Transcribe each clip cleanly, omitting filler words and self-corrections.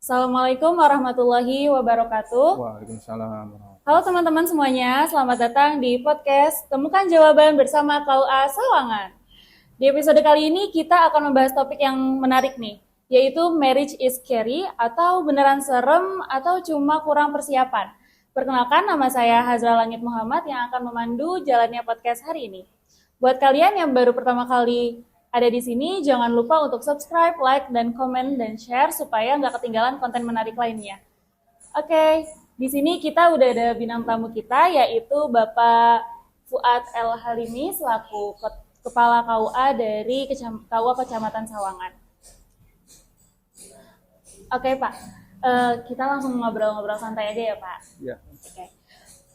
Assalamualaikum warahmatullahi wabarakatuh. Waalaikumsalam warahmatullahi Halo teman-teman semuanya, selamat datang di podcast Temukan Jawaban bersama KUA Sawangan. Di episode kali ini kita akan membahas topik yang menarik nih, yaitu marriage is scary atau beneran serem atau cuma kurang persiapan. Perkenalkan, nama saya Hazra Langit Muhammad yang akan memandu jalannya podcast hari ini. Buat kalian yang baru pertama kali ada di sini, jangan lupa untuk subscribe, like, dan komen, dan share supaya nggak ketinggalan konten menarik lainnya. Oke, di sini kita udah ada bintang tamu kita, yaitu Bapak Fuad El Halimi selaku Kepala KUA dari KUA Kecamatan Sawangan. Oke Pak, kita langsung ngobrol-ngobrol santai aja ya Pak. Ya. Oke.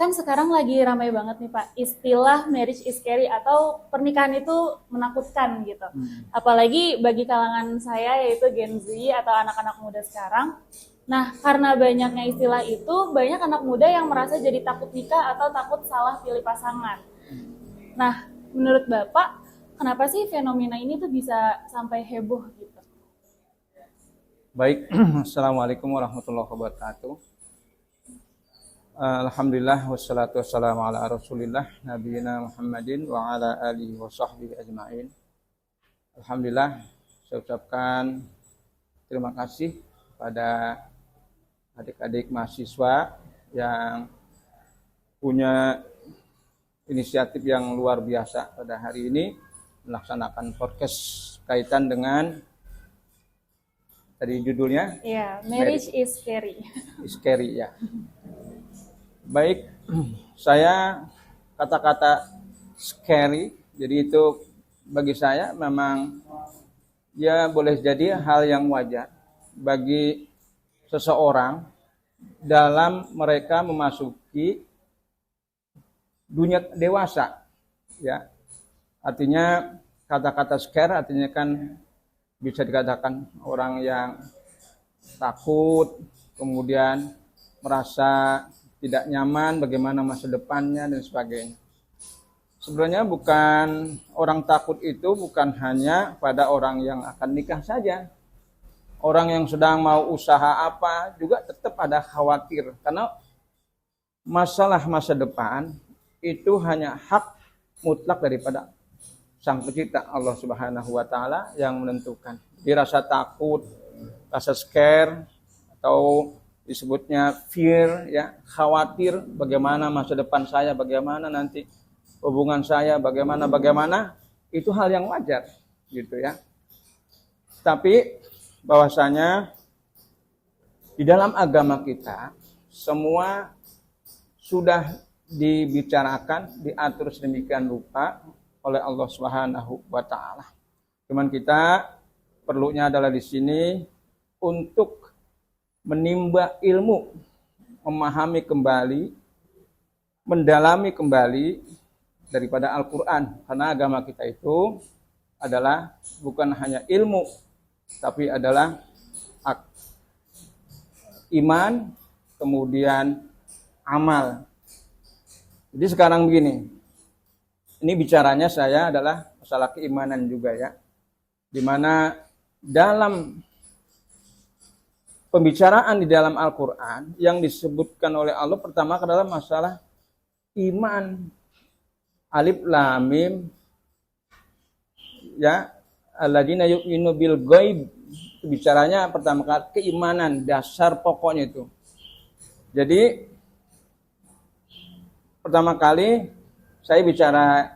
Kan sekarang lagi ramai banget nih Pak, istilah marriage is scary atau pernikahan itu menakutkan gitu. Apalagi bagi kalangan saya yaitu Gen Z atau anak-anak muda sekarang. Nah, karena banyaknya istilah itu, banyak anak muda yang merasa jadi takut nikah atau takut salah pilih pasangan. Nah, menurut Bapak, kenapa sih fenomena ini tuh bisa sampai heboh gitu? Baik, Assalamualaikum warahmatullahi wabarakatuh. Alhamdulillah wassalatu wassalamu ala rasulillah nabiyina Muhammadin wa ala alihi wa sahbihi ajma'in. Alhamdulillah, saya ucapkan terima kasih pada adik-adik mahasiswa yang punya inisiatif yang luar biasa pada hari ini melaksanakan podcast kaitan dengan tadi judulnya Ya, marriage is scary. scary ya. Baik, saya kata-kata scary, jadi itu bagi saya memang ya boleh jadi hal yang wajar bagi seseorang dalam mereka memasuki dunia dewasa, ya. Artinya kata-kata scare artinya kan bisa dikatakan orang yang takut, kemudian merasa tidak nyaman bagaimana masa depannya dan sebagainya. Sebenarnya bukan orang takut itu bukan hanya pada orang yang akan nikah saja. Orang yang sedang mau usaha apa juga tetap ada khawatir karena masalah masa depan itu hanya hak mutlak daripada Sang Pencipta Allah Subhanahu wa taala yang menentukan. Jadi rasa takut, rasa scare atau disebutnya fear, ya, khawatir bagaimana masa depan saya, bagaimana nanti hubungan saya, bagaimana itu hal yang wajar gitu ya. Tapi bahwasanya di dalam agama kita semua sudah dibicarakan, diatur sedemikian rupa oleh Allah Subhanahu wa taala. Cuman kita perlunya adalah di sini untuk menimba ilmu, memahami kembali, mendalami kembali daripada Al-Quran. Karena agama kita itu adalah bukan hanya ilmu, tapi adalah iman, kemudian amal. Jadi sekarang begini, ini bicaranya saya adalah masalah keimanan juga ya, dimana dalam pembicaraan di dalam Al-Quran yang disebutkan oleh Allah pertama adalah masalah iman. Alif Lam Mim, ya, alladzina yu'minu bil ghaib. Bicaranya pertama kali keimanan, dasar pokoknya itu. Jadi pertama kali saya bicara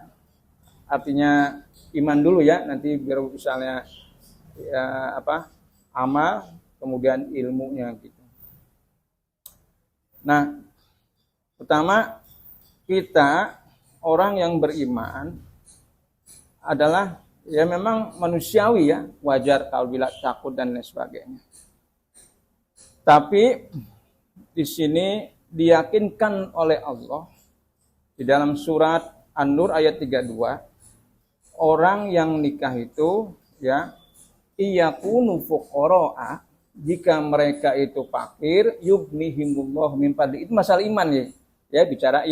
artinya iman dulu ya, nanti biar misalnya ya, amal, kemudian ilmunya gitu. Nah, pertama kita orang yang beriman adalah ya memang manusiawi ya, wajar kalau bila takut dan lain sebagainya. Tapi di sini diyakinkan oleh Allah di dalam surat An-Nur ayat 32, orang yang nikah itu ya iyakunu fuqara'a, jika mereka itu fakir, yughnihimullah min fadli. Itu masalah iman ya. Ya, bicara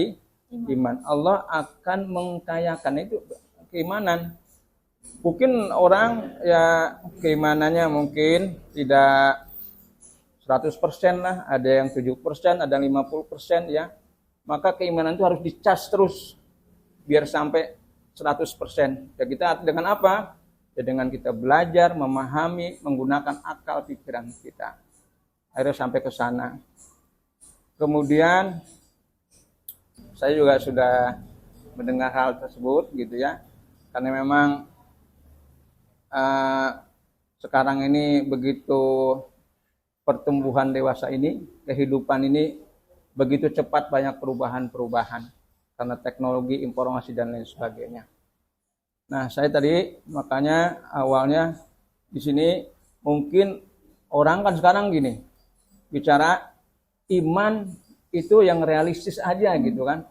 iman. Allah akan mengkayakan, itu keimanan. Mungkin orang ya keimanannya mungkin tidak 100% lah, ada yang 7%, ada yang 50% ya. Maka keimanan itu harus dicas terus biar sampai 100%. Ya kita dengan apa? Ya dengan kita belajar, memahami, menggunakan akal pikiran kita. Akhirnya sampai ke sana. Kemudian saya juga sudah mendengar hal tersebut gitu ya. Karena memang sekarang ini begitu pertumbuhan dewasa ini, kehidupan ini begitu cepat, banyak perubahan-perubahan karena teknologi, informasi dan lain sebagainya. Nah, saya tadi makanya awalnya di sini mungkin orang kan sekarang gini, bicara iman itu yang realistis aja gitu kan.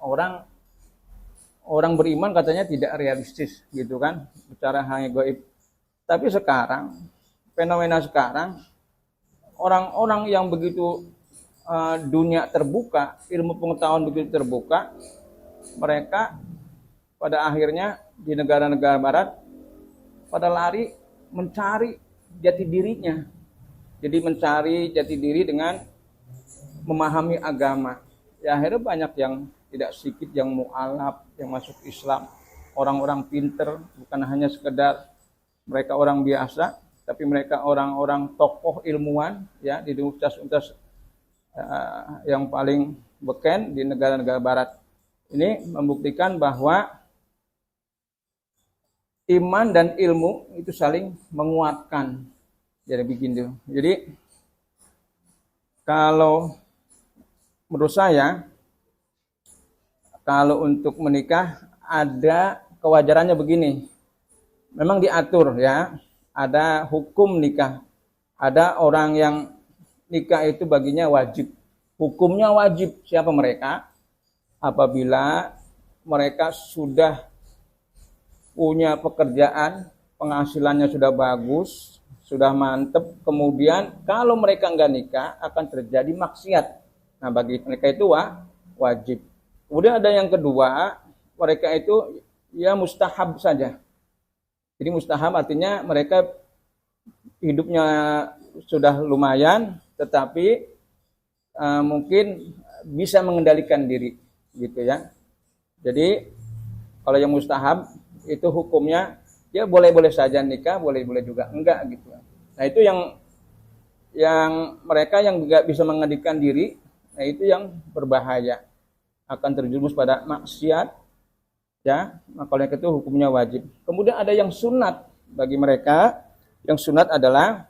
Orang beriman katanya tidak realistis gitu kan, bicara hanya gaib. Tapi sekarang, fenomena sekarang, orang-orang yang begitu dunia terbuka, ilmu pengetahuan begitu terbuka, mereka pada akhirnya di negara-negara barat pada lari mencari jati dirinya. Jadi mencari jati diri dengan memahami agama. Ya akhirnya banyak yang tidak sedikit yang mu'alaf, yang masuk Islam. Orang-orang pinter, bukan hanya sekedar mereka orang biasa, tapi mereka orang-orang tokoh ilmuwan ya di universitas-universitas yang paling beken di negara-negara barat. Ini membuktikan bahwa iman dan ilmu itu saling menguatkan. Jadi begitu. Jadi kalau menurut saya, kalau untuk menikah ada kewajarannya begini. Memang diatur ya, ada hukum nikah. Ada orang yang nikah itu baginya wajib. Hukumnya wajib. Siapa mereka? Apabila mereka sudah punya pekerjaan, penghasilannya sudah bagus, sudah mantep, kemudian kalau mereka enggak nikah akan terjadi maksiat. Nah, bagi mereka itu wajib. Kemudian ada yang kedua, mereka itu ya mustahab saja. Jadi mustahab artinya mereka hidupnya sudah lumayan, tetapi mungkin bisa mengendalikan diri, gitu ya. Jadi kalau yang mustahab itu hukumnya ya boleh-boleh saja nikah, boleh-boleh juga enggak gitu. Nah itu yang mereka yang enggak bisa mengendalikan diri, nah itu yang berbahaya, akan terjerumus pada maksiat ya. Maka oleh itu hukumnya wajib. Kemudian ada yang sunat. Bagi mereka yang sunat adalah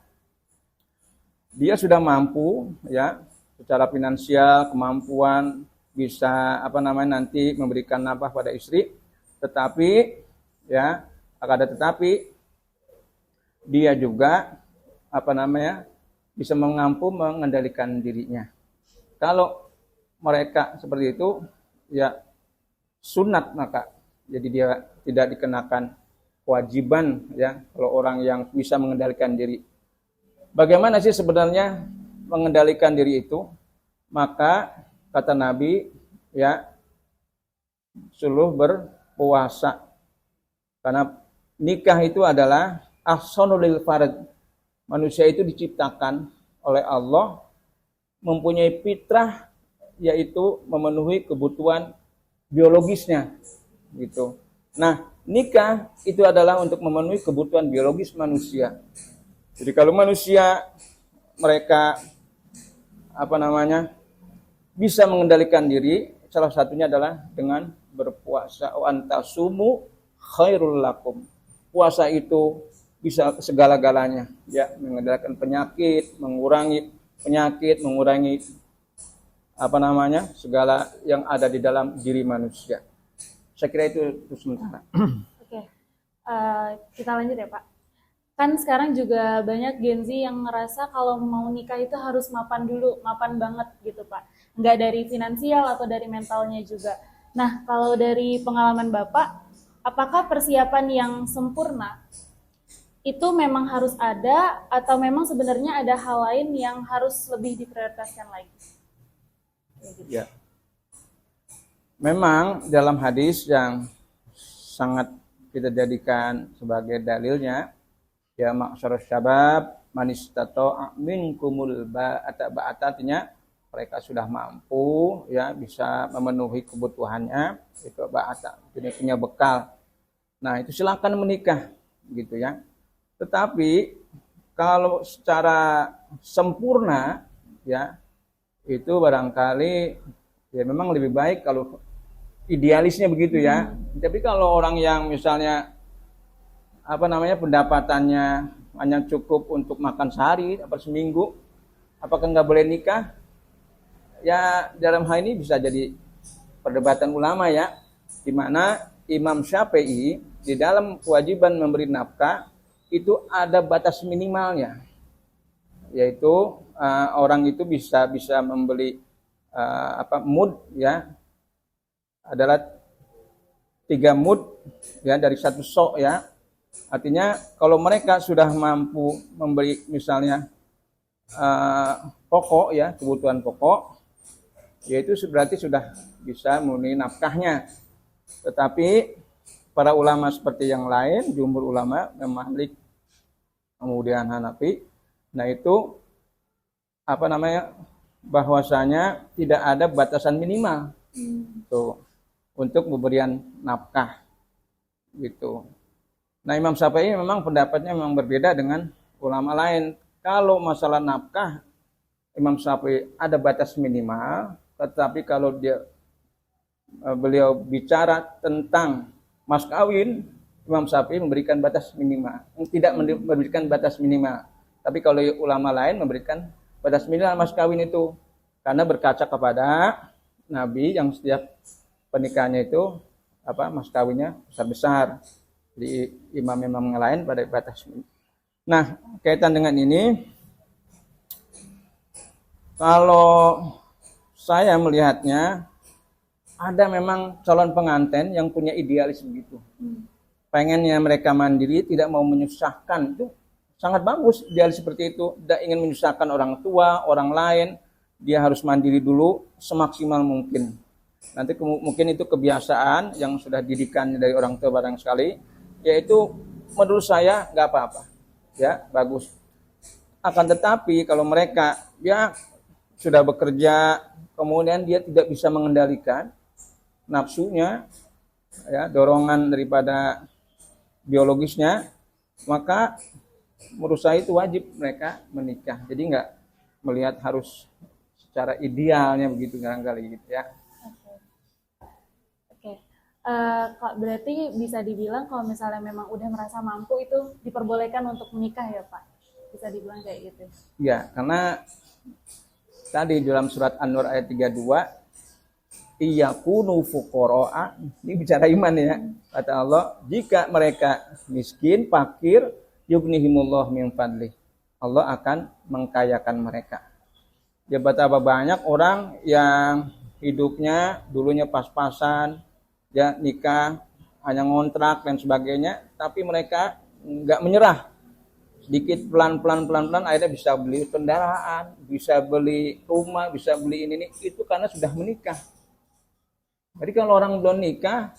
dia sudah mampu ya secara finansial, kemampuan bisa nanti memberikan nafkah pada istri, tetapi ya ada tetapi dia juga bisa mampu mengendalikan dirinya. Kalau mereka seperti itu ya sunat, maka jadi dia tidak dikenakan kewajiban ya kalau orang yang bisa mengendalikan diri. Bagaimana sih sebenarnya mengendalikan diri itu? Maka kata Nabi ya suruh berpuasa. Karena nikah itu adalah ahsanul lil farad. Manusia itu diciptakan oleh Allah mempunyai fitrah, yaitu memenuhi kebutuhan biologisnya gitu. Nah, nikah itu adalah untuk memenuhi kebutuhan biologis manusia. Jadi kalau manusia mereka bisa mengendalikan diri, salah satunya adalah dengan berpuasa. Wa antasumu khairul lakum. Puasa itu bisa segala-galanya, ya, mengendalikan penyakit, mengurangi penyakit, mengurangi segala yang ada di dalam diri manusia. Saya kira itu sementara. Oke, kita lanjut ya Pak. Kan sekarang juga banyak Gen Z yang ngerasa kalau mau nikah itu harus mapan dulu, mapan banget gitu Pak. Nggak dari finansial atau dari mentalnya juga. Nah, kalau dari pengalaman Bapak, apakah persiapan yang sempurna itu memang harus ada atau memang sebenarnya ada hal lain yang harus lebih diprioritaskan lagi? Ya. Memang dalam hadis yang sangat kita jadikan sebagai dalilnya, ya ma'syarus syabab manistata'a minkumul ba'ata. Ba'ata artinya mereka sudah mampu ya bisa memenuhi kebutuhannya, itu ba'ata, jadi punya bekal. Nah, itu silakan menikah gitu ya. Tetapi kalau secara sempurna ya itu barangkali ya memang lebih baik kalau idealisnya begitu ya. Tapi kalau orang yang misalnya pendapatannya hanya cukup untuk makan sehari atau seminggu, apakah nggak boleh nikah? Ya dalam hal ini bisa jadi perdebatan ulama ya, di mana Imam Syafi'i di dalam kewajiban memberi nafkah itu ada batas minimalnya, yaitu orang itu bisa membeli mud ya, adalah 3 mud ya dari 1 sok ya. Artinya kalau mereka sudah mampu membeli misalnya pokok ya, kebutuhan pokok, yaitu berarti sudah bisa memenuhi nafkahnya. Tetapi para ulama seperti yang lain, jumhur ulama, Malik, kemudian Hanafi, nah itu bahwasanya tidak ada batasan minimal tuh untuk pemberian nafkah gitu. Nah, Imam Syafi'i memang pendapatnya memang berbeda dengan ulama lain. Kalau masalah nafkah, Imam Syafi'i ada batas minimal, tetapi kalau beliau bicara tentang mas kawin, Imam Syafi'i memberikan batas minimal, tidak memberikan batas minimal. Tapi kalau ulama lain memberikan batas minimal mas kawin itu, karena berkaca kepada Nabi yang setiap pernikahannya itu mas kawinnya besar-besar. Jadi imam-imam yang lain pada batas minimal. Nah, kaitan dengan ini, kalau saya melihatnya ada memang calon pengantin yang punya idealis begitu. Pengennya mereka mandiri, tidak mau menyusahkan, itu sangat bagus idealis seperti itu. Tidak ingin menyusahkan orang tua, orang lain, dia harus mandiri dulu semaksimal mungkin. Nanti mungkin itu kebiasaan yang sudah didikannya dari orang tua barang sekali, yaitu menurut saya nggak apa-apa, ya bagus. Akan tetapi kalau mereka ya sudah bekerja, kemudian dia tidak bisa mengendalikan nafsunya, ya dorongan daripada biologisnya, maka menurut saya itu wajib mereka menikah. Jadi nggak melihat harus secara idealnya begitu barangkali gitu ya. Kok berarti bisa dibilang kalau misalnya memang udah merasa mampu itu diperbolehkan untuk menikah ya Pak? Bisa dibilang kayak gitu? Ya, karena tadi dalam surat An-Nur ayat 32, iyakunu fuqara'a, ini bicara iman ya. Kata Allah, jika mereka miskin, fakir, yughnihimullah min fadlih. Allah akan mengkayakan mereka. Ya betapa banyak orang yang hidupnya dulunya pas-pasan, ya nikah, hanya ngontrak dan sebagainya, tapi mereka nggak menyerah. Sedikit pelan-pelan akhirnya bisa beli kendaraan, bisa beli rumah, bisa beli ini, itu karena sudah menikah. Jadi kalau orang belum nikah,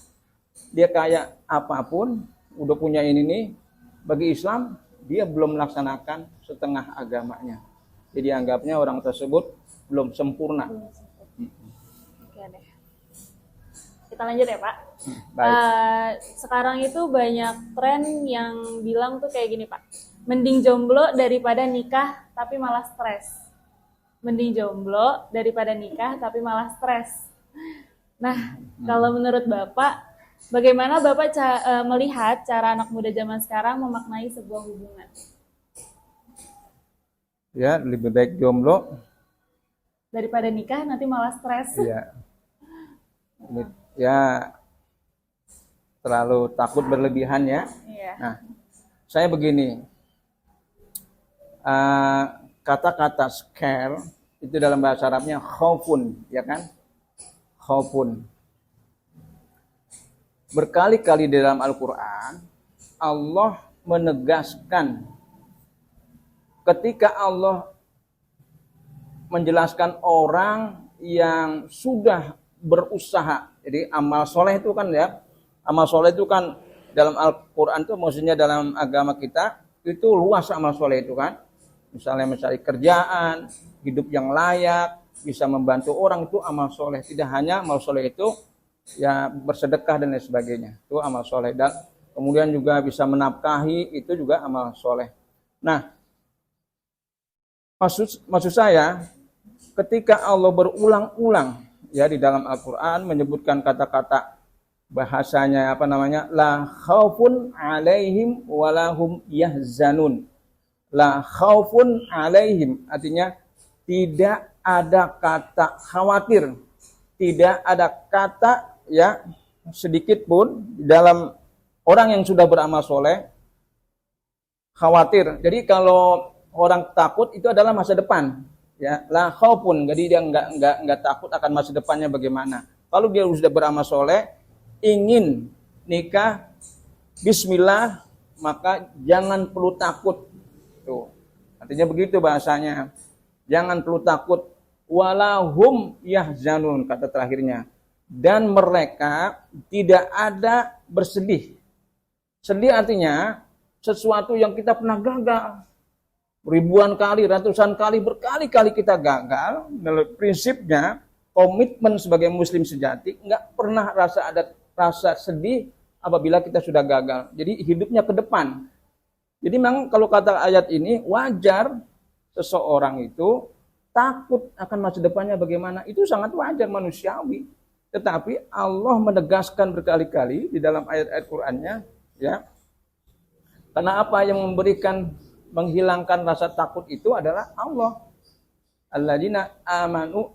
dia kayak apapun, udah punya ini, bagi Islam, dia belum melaksanakan setengah agamanya. Jadi anggapnya orang tersebut belum sempurna. Oke deh. Kita lanjut ya Pak. Baik. Sekarang itu banyak tren yang bilang tuh kayak gini Pak. Mending jomblo daripada nikah tapi malah stres. Mending jomblo daripada nikah tapi malah stres. Nah, kalau menurut Bapak, bagaimana Bapak melihat cara anak muda zaman sekarang memaknai sebuah hubungan? Ya, lebih baik jomblo daripada nikah nanti malah stres. Iya. Ya, terlalu takut berlebihan ya. Iya. Nah, saya begini, kata-kata scare itu dalam bahasa Arabnya khaufun, ya kan? Khaufun. Berkali-kali di dalam Al-Quran, Allah menegaskan ketika Allah menjelaskan orang yang sudah berusaha. Jadi amal soleh itu kan ya, amal soleh itu kan dalam Al-Quran itu maksudnya dalam agama kita itu luas amal soleh itu kan. misalnya mencari kerjaan, hidup yang layak, bisa membantu orang, itu amal soleh. Tidak hanya amal soleh itu ya bersedekah dan lain sebagainya, itu amal soleh. Dan kemudian juga bisa menafkahi, itu juga amal soleh. Nah, maksud saya, ketika Allah berulang-ulang ya di dalam Al-Quran menyebutkan kata-kata bahasanya la khaufun alaihim walahum yahzanun. La khaufun alaihim artinya tidak ada kata khawatir, tidak ada kata ya sedikit pun dalam orang yang sudah beramal soleh khawatir. Jadi kalau orang takut itu adalah masa depan, ya la khaufun. Jadi dia enggak takut akan masa depannya bagaimana. Kalau dia sudah beramal soleh, ingin nikah, Bismillah, maka jangan perlu takut. Tuh, artinya begitu bahasanya. Jangan perlu takut. Walahum yahzanun, kata terakhirnya. Dan mereka tidak ada bersedih. Sedih artinya sesuatu yang kita pernah gagal. Ribuan kali, ratusan kali, berkali-kali kita gagal. Prinsipnya, komitmen sebagai muslim sejati, nggak pernah ada rasa sedih apabila kita sudah gagal. Jadi hidupnya ke depan. Jadi memang kalau kata ayat ini, wajar seseorang itu takut akan masa depannya bagaimana. Itu sangat wajar, manusiawi. Tetapi Allah menegaskan berkali-kali di dalam ayat-ayat Qur'annya, ya. Karena apa yang menghilangkan rasa takut itu adalah Allah. Alladzina amanu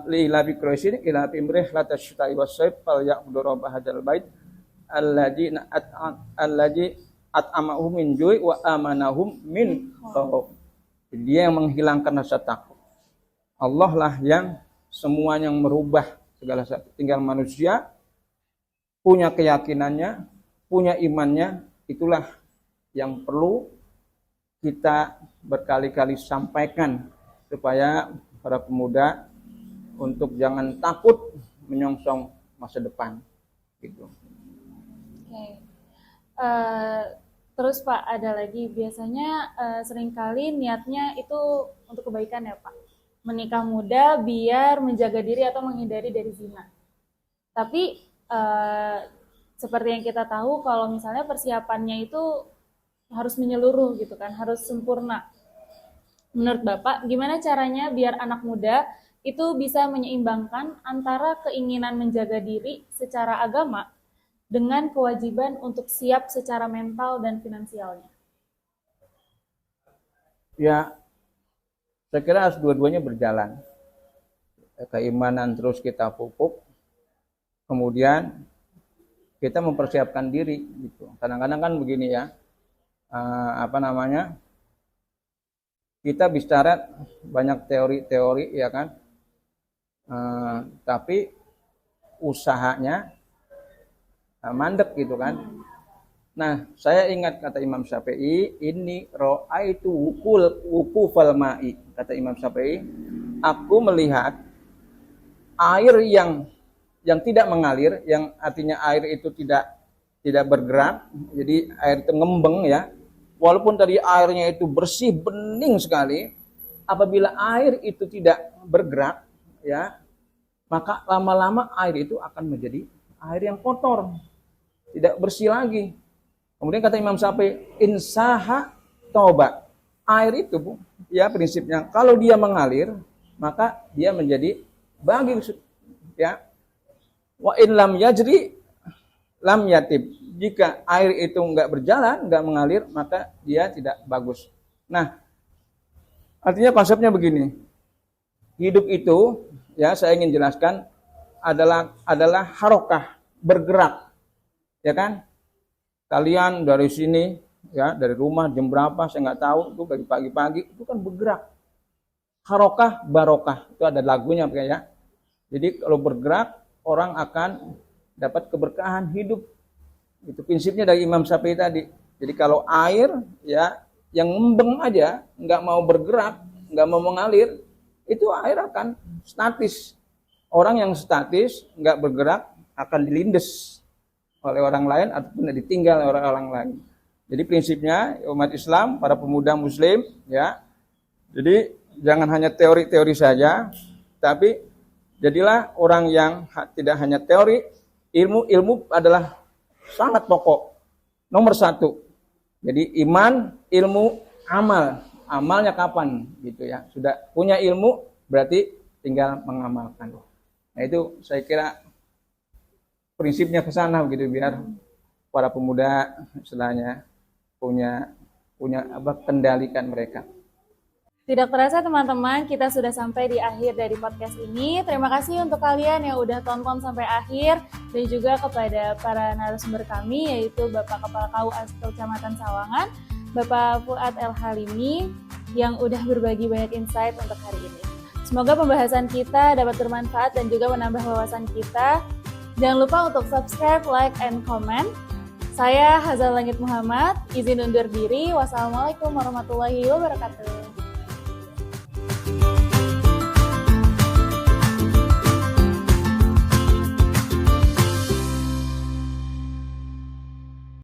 liila bi quraisyin ila timrih la tashtai wasayf fal ya'budu rabb hadzal bait alladzi at'amahum min ju'i wa amanahum min khauf. Dia yang menghilangkan rasa takut. Allah lah yang semuanya yang merubah segala sesuatu. Tinggal manusia punya keyakinannya, punya imannya, itulah yang perlu kita berkali-kali sampaikan supaya para pemuda untuk jangan takut menyongsong masa depan gitu. Oke. Terus Pak, ada lagi biasanya seringkali niatnya itu untuk kebaikan ya Pak. Menikah muda biar menjaga diri atau menghindari dari zina. Tapi seperti yang kita tahu kalau misalnya persiapannya itu harus menyeluruh gitu kan, harus sempurna. Menurut Bapak, gimana caranya biar anak muda itu bisa menyeimbangkan antara keinginan menjaga diri secara agama dengan kewajiban untuk siap secara mental dan finansialnya? Ya, saya kira harus dua-duanya berjalan. Keimanan terus kita pupuk, kemudian kita mempersiapkan diri gitu. Kadang-kadang kan begini ya, kita bicara banyak teori-teori ya kan, tapi usahanya mandek gitu kan. Nah, saya ingat kata Imam Syafi'i, ini ra'aitu wukufal ma'i. Kata Imam Syafi'i, aku melihat air yang tidak mengalir, yang artinya air itu tidak bergerak, jadi air itu ngembeng ya. Walaupun tadi airnya itu bersih, bening sekali, apabila air itu tidak bergerak ya, maka lama-lama air itu akan menjadi air yang kotor, tidak bersih lagi. Kemudian kata Imam Syafi'i, insaha toba. Air itu ya prinsipnya kalau dia mengalir maka dia menjadi bagus ya. Wa in lam yajri lam yatib. Jika air itu enggak berjalan, enggak mengalir, maka dia tidak bagus. Nah, artinya konsepnya begini. Hidup itu ya saya ingin jelaskan adalah harokah, bergerak. Ya kan? Kalian dari sini ya, dari rumah jam berapa saya nggak tahu, itu dari pagi-pagi itu kan bergerak. Harokah barokah, itu ada lagunya ya. Jadi kalau bergerak orang akan dapat keberkahan hidup. Itu prinsipnya dari Imam Syafi'i tadi. Jadi kalau air ya yang ngembeng aja, nggak mau bergerak, nggak mau mengalir, itu air akan statis. Orang yang statis, nggak bergerak, akan dilindes oleh orang lain ataupun ditinggal oleh orang lain. Jadi prinsipnya umat Islam, para pemuda Muslim, ya. Jadi jangan hanya teori-teori saja, tapi jadilah orang yang tidak hanya teori, ilmu adalah sangat pokok, nomor satu. Jadi iman, ilmu, amal. Amalnya kapan gitu ya? Sudah punya ilmu berarti tinggal mengamalkan. Nah itu saya kira prinsipnya ke sana begitu, biar para pemuda istilahnya punya kendalikan mereka. Tidak terasa teman-teman, kita sudah sampai di akhir dari podcast ini. Terima kasih untuk kalian yang udah tonton sampai akhir, dan juga kepada para narasumber kami, yaitu Bapak Kepala KUA Kecamatan Sawangan, Bapak Fuad El Halimi, yang udah berbagi banyak insight untuk hari ini. Semoga pembahasan kita dapat bermanfaat dan juga menambah wawasan kita. Jangan lupa untuk subscribe, like, and comment. Saya Hazal Langit Muhammad, izin undur diri. Wassalamualaikum warahmatullahi wabarakatuh.